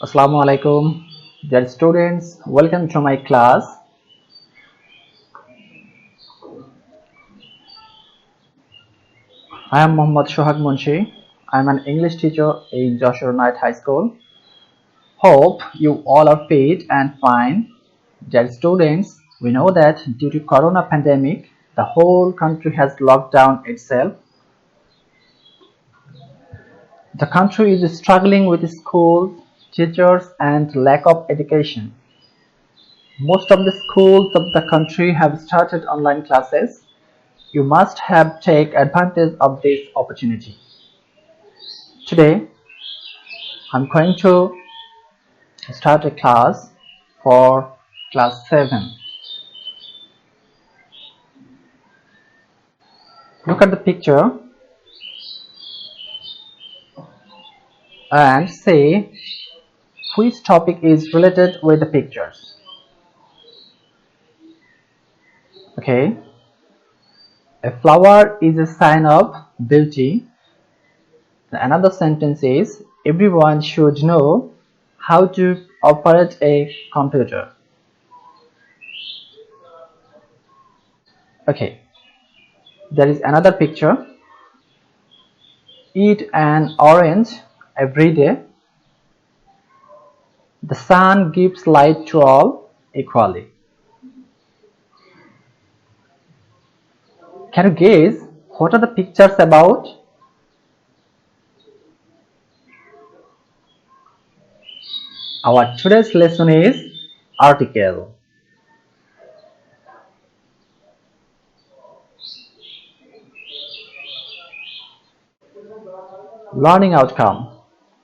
Assalamu alaikum, dear students. Welcome to my class. I am Muhammad Shohag Munshi. I am an English teacher in Joshua Knight High School. Hope you all are fit and fine. Dear students, we know that due to corona pandemic, the whole country has locked down itself. The country is struggling with schools, teachers, and lack of education. Most of the schools of the country have started online classes. You must have take advantage of this opportunity. Today, I'm going to start a class for class 7. Look at the picture and say which topic is related with the pictures. Okay. A flower is a sign of beauty. Another sentence is everyone should know how to operate a computer. Okay. There is another picture. Eat an orange every day. The sun gives light to all equally. Can you guess what are the pictures about? Our today's lesson is article. Learning outcome.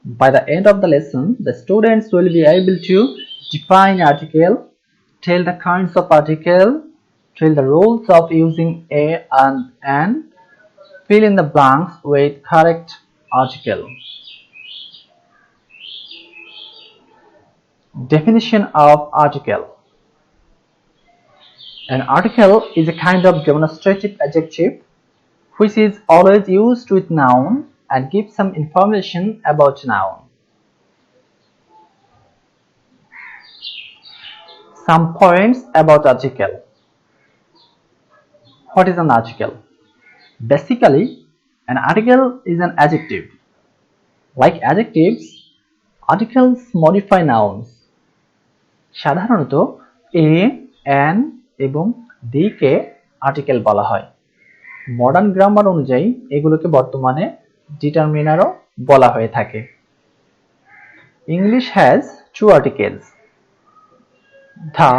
By the end of the lesson, the students will be able to define article, tell the kinds of article, tell the rules of using a and an, fill in the blanks with correct article. Definition of article. An article is a kind of demonstrative adjective which is always used with noun and gives some information about noun. Some points about article. What is an article? Basically, an article is an adjective. Like adjectives, articles modify nouns. সাধারণত a, an এবং the K article বলা হয়। Modern grammar অনুযায়ী এগুলোকে বর্তমানে ডিটারমিনারও বলা হয়ে থাকে। English has two articles, the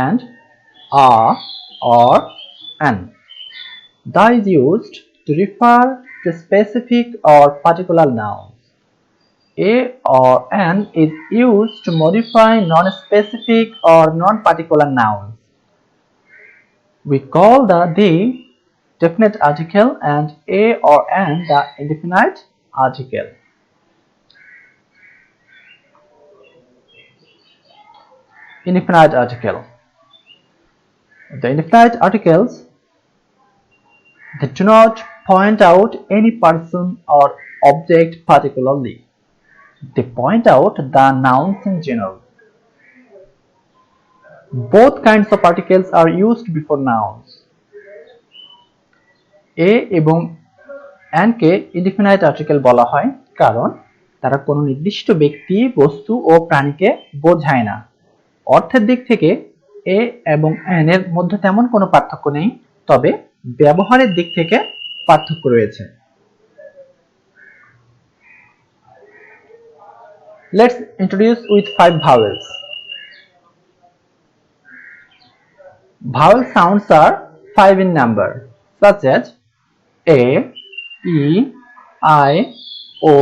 and a or an. The is used to refer to specific or particular nouns. A or an is used to modify non-specific or non-particular nouns. We call the definite article and a or an the indefinite article. Indefinite article. The indefinite articles that do not point out any person or object particularly. They point out the nouns in general. Both kinds of articles are used before nouns. A এবং an K indefinite article বলা হয় কারণ তারা কোনো নির্দিষ্ট ব্যক্তি, বস্তু ও প্রাণীকে বোঝায় না। অর্থের দিক থেকে a এবং an এর মধ্যে তেমন কোনো পার্থক্য নেই, তবে ব্যবহারের দিক থেকে পার্থক্য রয়েছে। Let's introduce with 5 vowels. Vowel sounds are 5 in number, such as a, e, I, o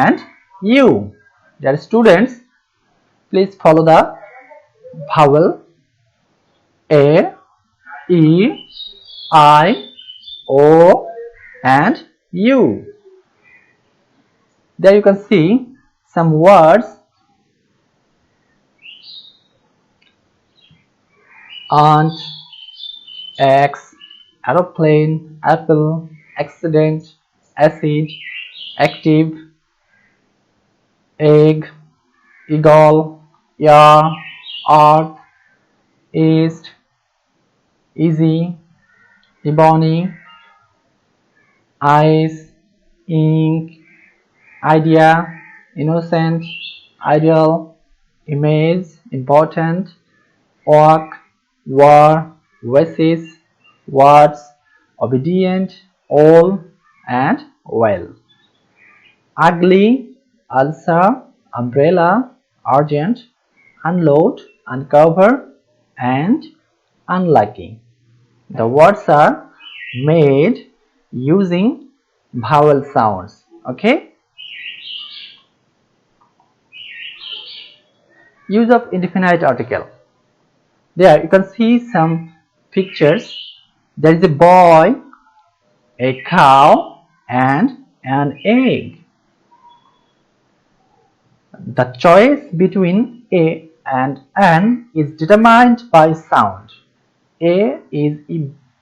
and u. Dear students, please follow the vowel a, e, I, o and u. There you can see some words: aunt, axe, aeroplane, apple, accident, acid, active, egg, eagle, yeah, earth, east, easy, ebony, ice, ink, idea, innocent, ideal, image, important, work, war, wishes, words, obedient, all, and well. Ugly, ulcer, umbrella, urgent, unload, uncover, and unlucky. The words are made using vowel sounds. Okay. Use of indefinite article. There you can see some pictures. There is a boy, a cow, and an egg. The choice between a and an is determined by sound. A is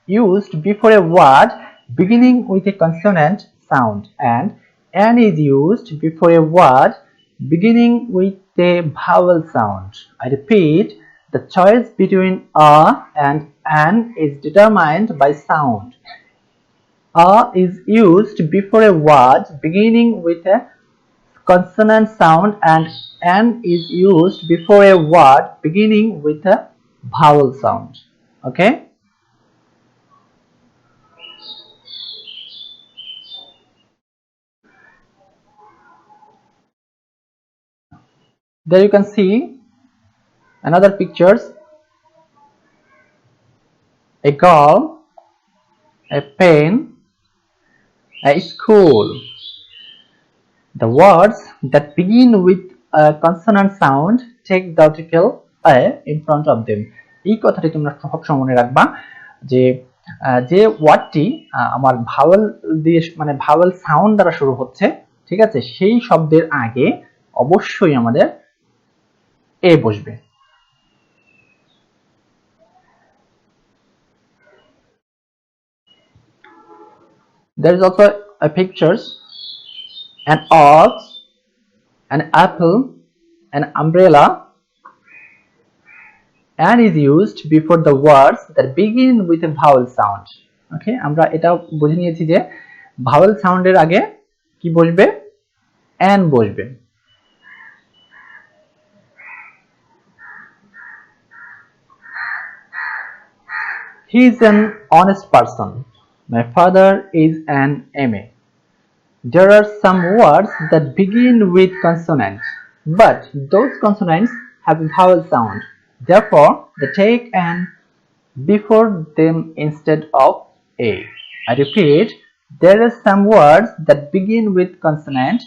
used before a word beginning with a consonant sound, and an is used before a word beginning with a vowel sound. I repeat, the choice between a and an is determined by sound. A is used before a word beginning with a consonant sound, and an is used before a word beginning with a vowel sound. Okay. There you can see another pictures, a girl, a pen, a school. The words that begin with a consonant sound take the article a in front of them. এই কথাটি তোমরা সবসময় মনে রাখবা যে যে ওয়ার্ডটি আমার vowel দিয়ে মানে ভাওয়েল সাউন্ড দ্বারা শুরু হচ্ছে, ঠিক আছে, সেই শব্দের আগে অবশ্যই আমাদের এ বসবে। There is also a pictures, an ox, an apple, an umbrella. And is used before the words that begin with a vowel sound. Okay, আমরা এটা বুঝে নিয়েছি যে vowel sound এর আগে কি বসবে, an বসবে। He is an honest person. My father is an MA. There are some words that begin with consonants, but those consonants have a vowel sound. Therefore, they take an before them instead of a. I repeat, there are some words that begin with consonant,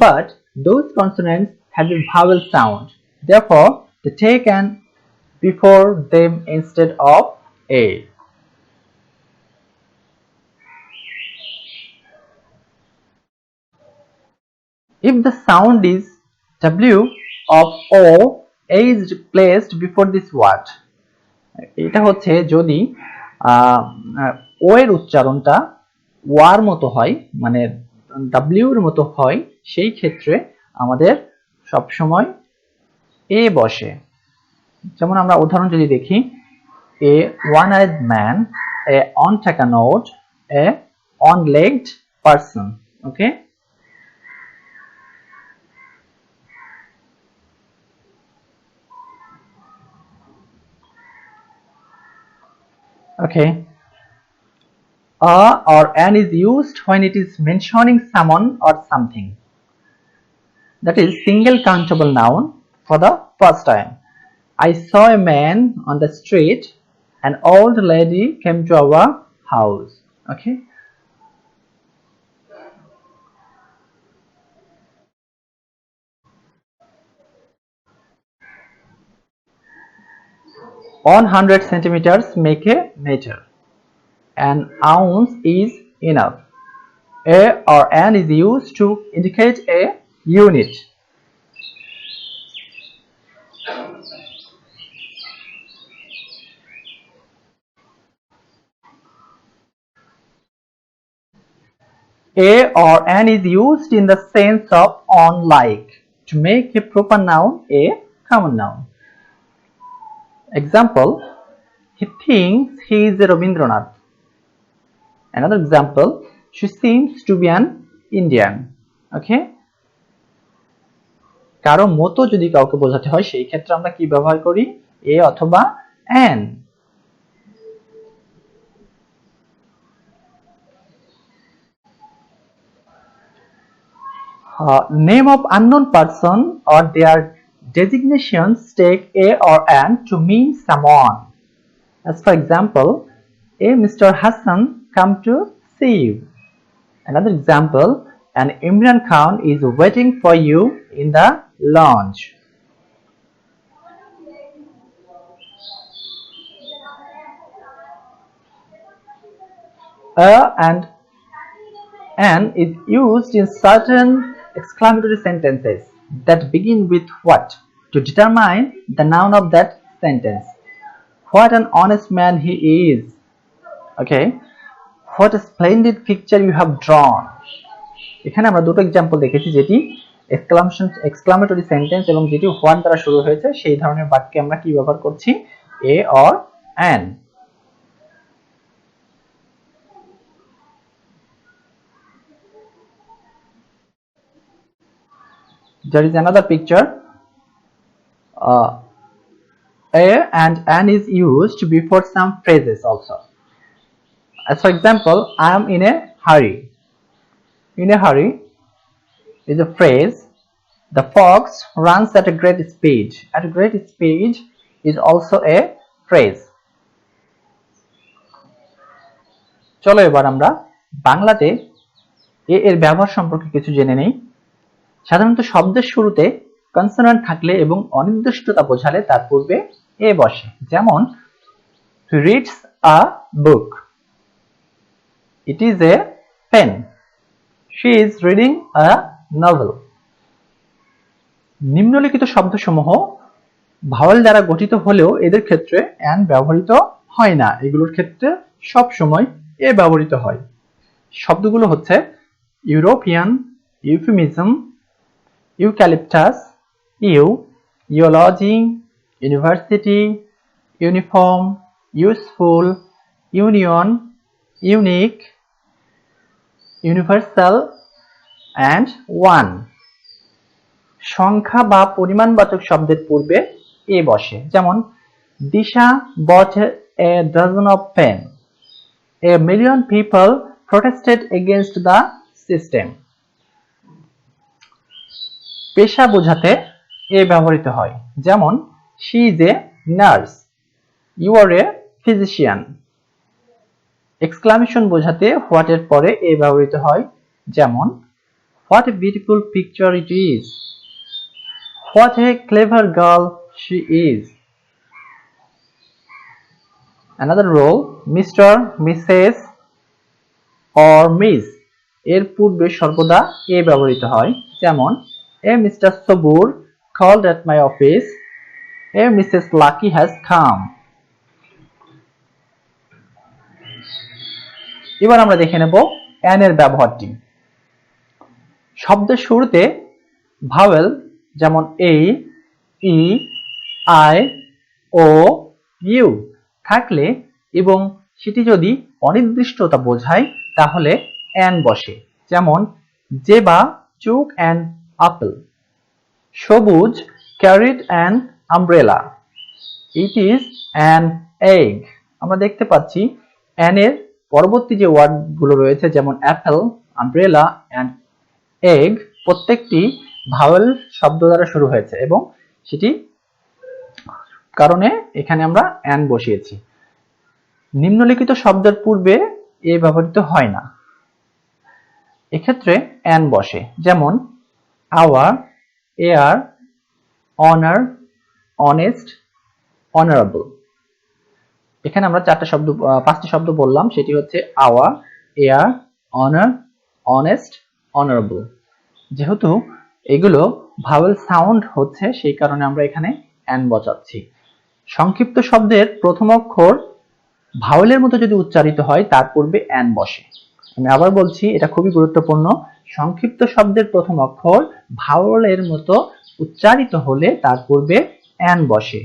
but those consonants have a vowel sound. Therefore, they take an before them instead of a. If the sound is W of O, A is placed before this word. এটা হচ্ছে যদি ও এর উচ্চারণটা war মতো হয়, মানে W এর মতো হয়, সেই ক্ষেত্রে আমাদের সব সময় এ বসে। যেমন আমরা উদাহরণ যদি দেখি, এ one-eyed man, a on-taken oat, a on-legged person. Okay. Okay. A or an is used when it is mentioning someone or something. That is single countable noun for the first time. I saw a man on the street. An old lady came to our house. Okay. On 100 centimeters make a meter. An ounce is enough. A or an is used to indicate a unit. A or an is used in the sense of on, like, to make a proper noun a common noun. Example, he thinks he is a Rabindranath. Another example, she seems to be an Indian. Okay, কারো মতো যদি কাউকে বোঝাতে হয় সেই ক্ষেত্রে আমরা কি ব্যবহার করি? এ অথবা an. Name of unknown person or their designations take a or an to mean someone. As for example, a Mr. Hassan come to see you. Another example, an Imran Khan is waiting for you in the lounge. And an is used in certain exclamatory sentences that begin with what to determine the noun of that sentence. What an honest man he is. Okay, what a splendid picture you have drawn. এখানে আমরা দুটো example দেখেছি, যেটি exclamatory sentence এবং যেটি what দ্বারা শুরু হয়েছে সেই ধরনের বাক্যে আমরা কি ব্যবহার করছি? a or an. There is another picture. A and an is used before some phrases also. As for example, I am in a hurry. In a hurry is a phrase. The fox runs at a great speed. At a great speed is also a phrase. চলো এবার আমরা বাংলাতে এ এর ব্যবহার সম্পর্কে কিছু জেনে নেই। সাধারণত শব্দের শুরুতে কনসোনেন্ট থাকলে এবং অনির্দিষ্টতা বোঝালে তার পূর্বে এ বসে। যেমন he reads a book. It is a pen. She is reading a novel. নিম্নলিখিত শব্দসমূহ ভাওয়েল দ্বারা গঠিত হলেও এদের ক্ষেত্রে অ্যান ব্যবহৃত হয় না। এগুলোর ক্ষেত্রে সব সময় এ ব্যবহৃত হয়। শব্দগুলো হচ্ছে European, euphemism, eucalyptus, ইউলজি, university, uniform, useful, union, unique, universal and one. সংখ্যা বা পরিমাণবাচক শব্দের পূর্বে এ বসে। যেমন দিশা bought a dozen of pen. A million people protested against the system. পেশা বোঝাতে এ ব্যবহৃত হয়। যেমন she is a nurse. You are a physician. Exclamation বোঝাতে what এর পরে এ ব্যবহৃত হয়। যেমন what a beautiful picture it is. What a clever girl she is. Another role, Mr., Mrs. or Miss এর পূর্বে সর্বদা এ ব্যবহৃত হয়। যেমন a Mr. Sabur called at my office. A Mrs. Lucky has come. এবার আমরা দেখে নেব an এর ব্যবহারটি। শব্দের শুরুতে ভাওয়েল যেমন a, e, i, o, u থাকলে এবং সেটি যদি অনির্দিষ্টতা বোঝায় তাহলে an বসে। যেমন জেবা took an apple. সবুজ carried an umbrella. It is an egg. আমরা দেখতে পাচ্ছি an এর পরবর্তী যে ওয়ার্ডগুলো রয়েছে যেমন apple, umbrella and egg প্রত্যেকটি ভাওয়েল শব্দ দ্বারা শুরু হয়েছে এবং সেটি কারণে এখানে আমরা an বসিয়েছি। নিম্নলিখিত শব্দের পূর্বে এ ব্যবহৃত হয় না। এক্ষেত্রে an বসে। যেমন our, air, honor, honest, honorable. এখানে আমরা পাঁচটি শব্দ বললাম, সেটি হচ্ছে our, air, honor, honest, honorable. যেহেতু এগুলো ভাওয়েল সাউন্ড হচ্ছে সেই কারণে আমরা এখানে an বসাচ্ছি। সংক্ষিপ্ত শব্দের প্রথম অক্ষর ভাওয়েলের মতো যদি উচ্চারিত হয় তার পূর্বে an বসে। আমি আবার বলছি, এটা খুবই গুরুত্বপূর্ণ। সংক্ষিপ্ত শব্দের প্রথম অক্ষর ভাওয়েলের মতো উচ্চারিত হলে তার পূর্বে অ্যান বসে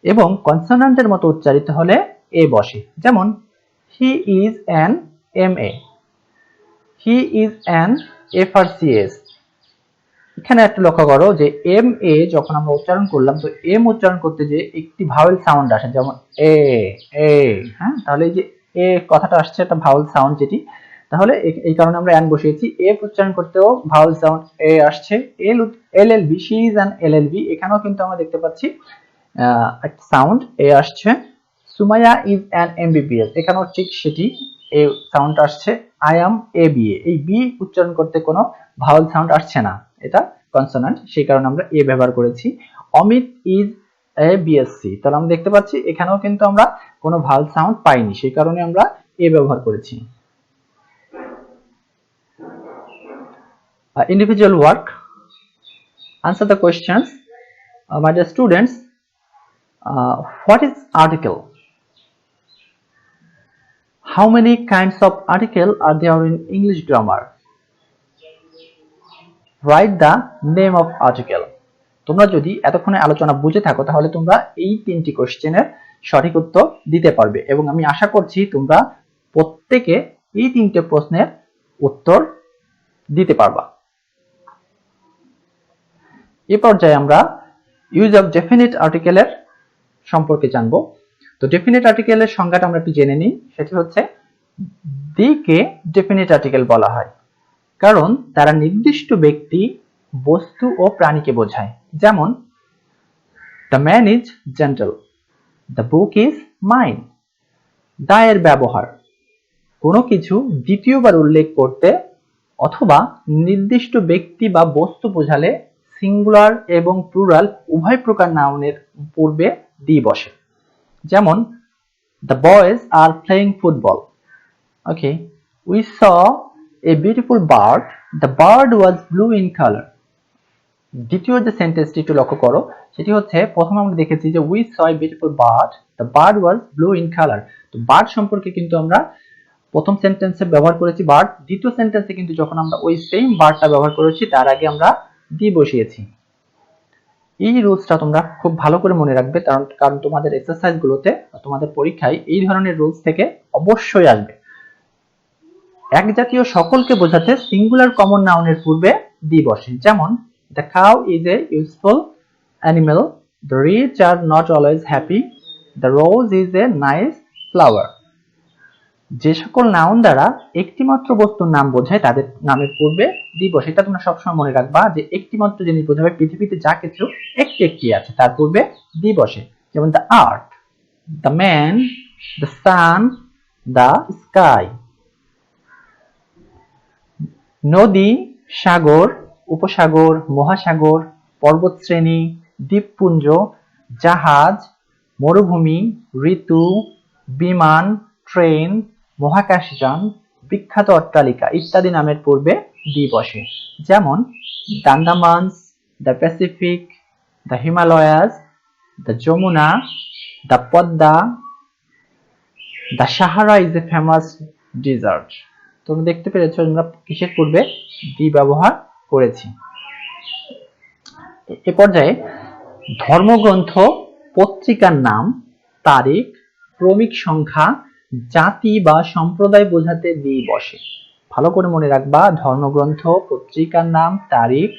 এবং কনসোনান্টের মতো উচ্চারিত হলে এ বসে। যেমন he is an MA, he is an FRCS। এখানে একটু লক্ষ্য করো যে MA যখন আমরা উচ্চারণ করলাম, তো এম উচ্চারণ করতে যে একটি ভাওয়েল সাউন্ড আসে, যেমন এ এ, হ্যাঁ, তাহলে এই যে এ কথাটা আসছে একটা ভাওয়েল সাউন্ড যেটি, তাহলে এই কারণে আমরা অ্যান বসিয়েছি। এফ উচ্চারণ করতেও ভাওয়েল সাউন্ড এ আসছে। LLB, she is an LLB, এখানেও কিন্তু আমরা দেখতে পাচ্ছি একটা সাউন্ড এ আসছে। সুমাইয়া ইজ অ্যান MBBS, এখানেও ঠিক সেটি এ সাউন্ড আসছে। আই অ্যাম ABA, এই বি উচ্চারণ করতে কোনো ভাওয়েল সাউন্ড আসছে না, এটা কনসোনান্ট, সেই কারণে আমরা এ ব্যবহার করেছি। অমিত ইজ এ BSc, তাহলে আমরা দেখতে পাচ্ছি এখানেও কিন্তু আমরা কোনো ভাওয়েল সাউন্ড পাইনি, সেই কারণে আমরা এ ব্যবহার করেছি। Individual work. Answer the questions. My dear students, what is article? How many kinds of article are there in English grammar? Write the name of article. তোমরা যদি এতক্ষণে আলোচনা বুঝে থাকো তাহলে তোমরা এই তিনটি কোশ্চেনের সঠিক উত্তর দিতে পারবে এবং আমি আশা করছি তোমরা প্রত্যেকে এই তিনটে প্রশ্নের উত্তর দিতে পারবা। এই পর্যায়ে আমরা ইউজ অফ ডেফিনিট আর্টিকেলের সম্পর্কে জানবো। তো ডেফিনিট আর্টিকেলের সংজ্ঞাটা আমরা একটু জেনে নিই। সেটি হচ্ছে দিকে ডেফিনিট আর্টিকেল বলা হয় কারণ তারা নির্দিষ্ট ব্যক্তি, বস্তু ও প্রাণীকে বোঝায়। যেমন the man is gentle, the book is mine. The এর ব্যবহার কোনো কিছু দ্বিতীয়বার উল্লেখ করতে অথবা নির্দিষ্ট ব্যক্তি বা বস্তু বোঝালে সিঙ্গুলার এবং প্লুরাল উভয় প্রকার নাউনের পূর্বে দি বসে। যেমন the boys are playing football. Okay, we saw a beautiful bird, the bird was blue in colour. দ্বিতীয় যে সেন্টেন্সটি একটু লক্ষ্য করো, সেটি হচ্ছে প্রথমে আমরা দেখেছি যে we saw a beautiful bird, the bird was blue in colour. তো বার্ড সম্পর্কে কিন্তু আমরা প্রথম সেন্টেন্সে ব্যবহার করেছি বার্ড, দ্বিতীয় সেন্টেন্সে কিন্তু যখন আমরা ওই সেম বার্ডটা ব্যবহার করেছি তার আগে আমরা দি বসিয়েছি। এই রুলসটা তোমরা খুব ভালো করে মনে রাখবে, কারণ তোমাদের এক্সারসাইজ গুলোতে তোমাদের পরীক্ষায় এই ধরনের রুলস থেকে অবশ্যই আসবে। এক জাতীয় সকলকে বোঝাতে সিঙ্গুলার কমন নাউনের পূর্বে দি বসে। যেমন the cow is a useful animal, the rich are not always happy, the rose is a nice flower. যে সকল নাউন দ্বারা একটিমাত্র বস্তুর নাম বোঝায় তাদের নামের পূর্বে দি বসে। এটা তোমরা সবসময় মনে রাখবা যে একটিমাত্র জিনিস বোঝাবে পৃথিবীতে যা কিছু একটি একটি আছে তার পূর্বে দি বসে। যেমন the earth, the man, the sun, the sky. নদী, সাগর, উপসাগর, মহাসাগর, পর্বতশ্রেণী, দ্বীপপুঞ্জ, জাহাজ, মরুভূমি, ঋতু, বিমান, ট্রেন, মহাকাশযান, বিখ্যাত অট্টালিকা ইত্যাদি নামের পূর্বে দি বসে। যেমন the Andamans, the Pacific, the Himalayas, the Yamuna, the Padma, the Sahara is a famous desert. তোমরা দেখতে পেরেছো আমরা কিসের পূর্বে দি ব্যবহার করেছি। এ পর্যায়ে ধর্মগ্রন্থ, পত্রিকার নাম, তারিখ, ক্রমিক সংখ্যা, জাতি বা সম্প্রদায় বোঝাতে দি বসে। ভালো করে মনে রাখবা, ধর্মগ্রন্থ, পত্রিকার নাম, তারিখ,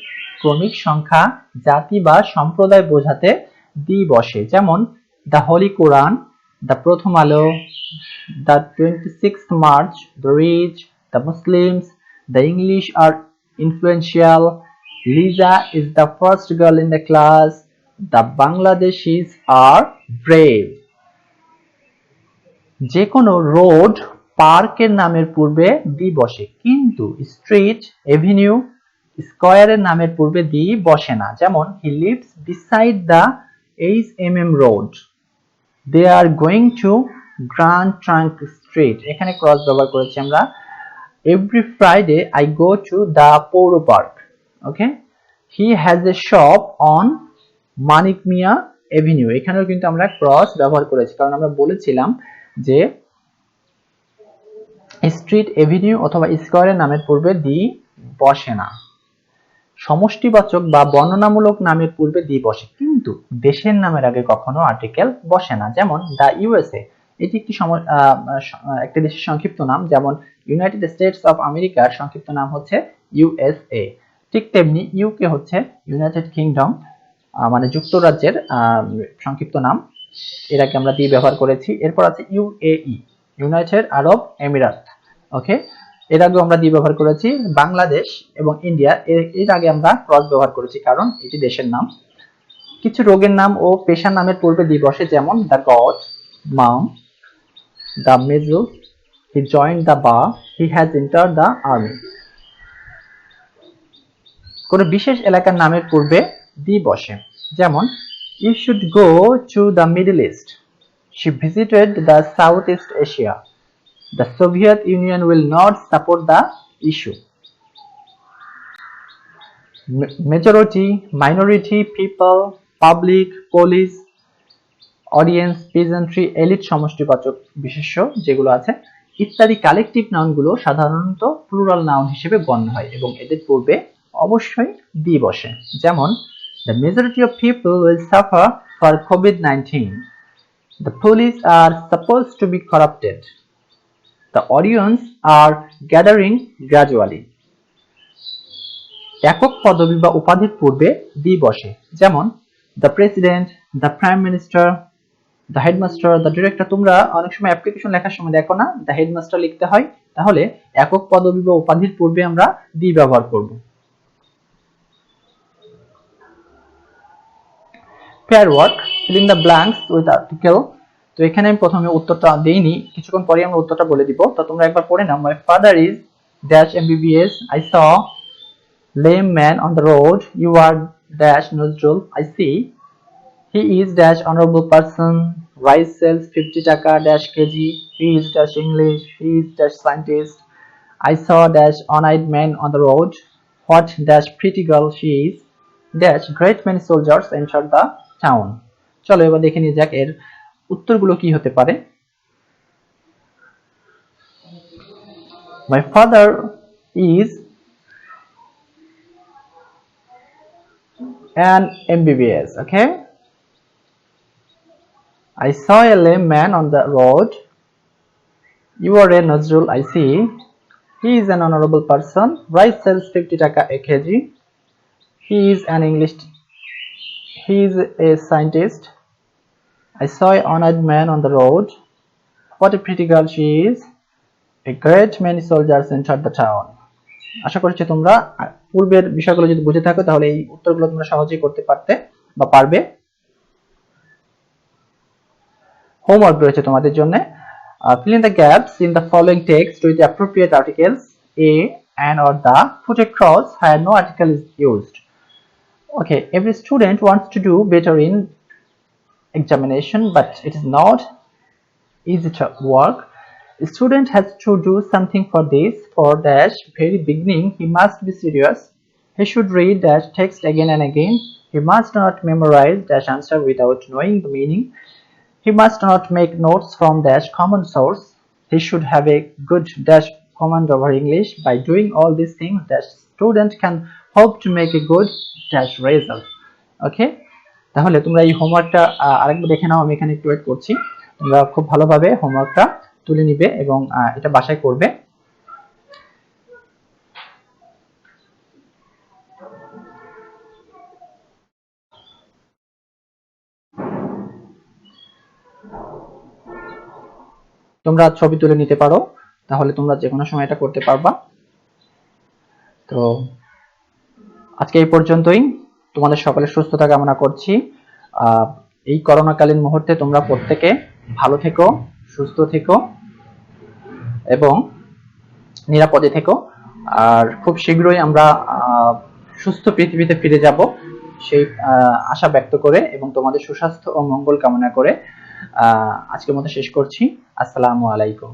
ক্রমিক সংখ্যা, জাতি বা সম্প্রদায় বোঝাতে দি বসে। যেমন দ্য হোলি কোরআন, দ্য প্রথম আলো, the 26th March, the rich, the Muslims, the English are influential, Lisa is the first girl in the class, the Bangladeshis are brave. যে কোনো রোড, পার্কের নামের পূর্বে দি বসে, কিন্তু স্ট্রিট, এভিনিউ, স্কয়ারের নামের পূর্বে দি বসে না। যেমন he lives beside the HMM road, they are going to Grand Trunk Street, এখানে ক্রস ব্যবহার করেছি আমরা। Every Friday I go to the Poro Park. Okay, he has a shop on Manik Mia Avenue, এখানেও কিন্তু আমরা cross ব্যবহার করেছি কারণ আমরা বলেছিলাম যে স্ট্রিট, এভিনিউ অথবা স্কয়ারের নামের পূর্বে দি বসে না। সমষ্টিবাচক বা বর্ণনামূলক নামের পূর্বে দি বসে, কিন্তু দেশের নামের আগে কখনো আর্টিকেল বসে না। যেমন দ্য ইউএসএ, এটি একটি দেশের সংক্ষিপ্ত নাম, যেমন ইউনাইটেড স্টেটস অফ আমেরিকার সংক্ষিপ্ত নাম হচ্ছে ইউএসএ। ঠিক তেমনি ইউকে হচ্ছে ইউনাইটেড কিংডম, মানে যুক্তরাজ্যের সংক্ষিপ্ত নাম, এর আগে আমরা দি ব্যবহার করেছি। এরপর আছে ইউএই, ইউনাইটেড আরব এমিরাত। ওকে, এর আগে আমরা দি ব্যবহার করেছি। বাংলাদেশ এবং ইন্ডিয়া, এর আগে আমরা ক্রস ব্যবহার করেছি, কারণ এটি দেশের নাম। কিছু রোগের নাম ও পেশার নামের পূর্বে দি বসে, যেমন the god, mum, the major, he joined the bar, he has entered the army. কোন বিশেষ এলাকার নামের পূর্বে দি বসে, যেমন you should go to the Middle East, she visited the South East Asia, the Soviet Union will not support the issue. Majority, minority, people, public, police, audience, peasantry, elite সমষ্টিবাচক বিশেষ্য যেগুলো আছে ইত্যাদি কালেকটিভ নাউনগুলো সাধারণত plural noun হিসেবে গণ্য হয় এবং এদের পূর্বে অবশ্যই দি বসে। যেমন the majority of people will suffer for COVID-19. The police are supposed to be corrupted. The audience are gathering gradually. একক পদবি বা উপাধির পূর্বে দি বসে, যেমন the president, the prime minister, the headmaster, the director. তোমরা অনেক সময় অ্যাপ্লিকেশন লেখার সময় দেখো না, দ্য হেডমাস্টার লিখতে হয়, তাহলে একক পদবি বা উপাধির পূর্বে আমরা দি ব্যবহার করব। Pair work, filling the blanks with article. তো এখানে আমি প্রথমে উত্তরটা দেইনি, কিছুক্ষণ পরে আমরা উত্তরটা বলে দিব। তো তোমরা একবার পড়ে নাও। My father is dash MBBS, I saw lame man on the road, you are dash Nazrul, I see. He is dash honorable person, rice sells 50 taka dash kg, he is dash English, he is dash scientist. I saw dash one-eyed man on the road, what dash pretty girl she is, dash great many soldiers entered the town. চলো এবার দেখে নিয়ে যাক এর উত্তরগুলো কি হতে পারে। My father is an MBBS. Okay, I saw a lame man on the road, you are a Nazrul, I see. He is an honorable person, rice sells 50 taka a kg, he is an English, he is a scientist. I saw a one-eyed man on the road, what a pretty girl she is, a great many soldiers entered the town. আশা করছি তোমরা পূর্বের বিষয়গুলো যদি বুঝে থাকো তাহলে এই উত্তরগুলো তোমরা সহজেই করতে পারতে বা পারবে। হোমওয়ার্ক রয়েছে তোমাদের জন্য। Fill in the gaps in the following text with the appropriate articles a, an or the, put a cross where no article is used. Okay, every student wants to do better in examination, but it is not easy to work. A student has to do something for this. For dash very beginning, he must be serious. He should read dash text again and again. He must not memorize dash answer without knowing the meaning. He must not make notes from dash common source. He should have a good dash command over English. By doing all these things, dash student can hope to make a good dash result. Okay, তাহলে তোমরা এই হোমওয়ার্কটা আরেকবার দেখে নাও, আমি এখানে একটু wait করছি। তোমরা খুব ভালোভাবে হোমওয়ার্কটা তুলে নিবে এবং এটা বাসায় করবে। তোমরা ছবি তুলে নিতে পারো, তাহলে তোমরা যে কোনো সময় এটা করতে পারবা। তো আজকে এই পর্যন্তই। তোমাদের সকলের সুস্থতা কামনা করছি। এই করোনাকালীন মুহূর্তে তোমরা প্রত্যেকে ভালো থেকো, সুস্থ থেকো এবং নিরাপদে থেকো। আর খুব শীঘ্রই আমরা সুস্থ পৃথিবীতে ফিরে যাব সেই আশা ব্যক্ত করে এবং তোমাদের সুস্বাস্থ্য ও মঙ্গল কামনা করে আজকের মতো শেষ করছি। আসসালামু আলাইকুম।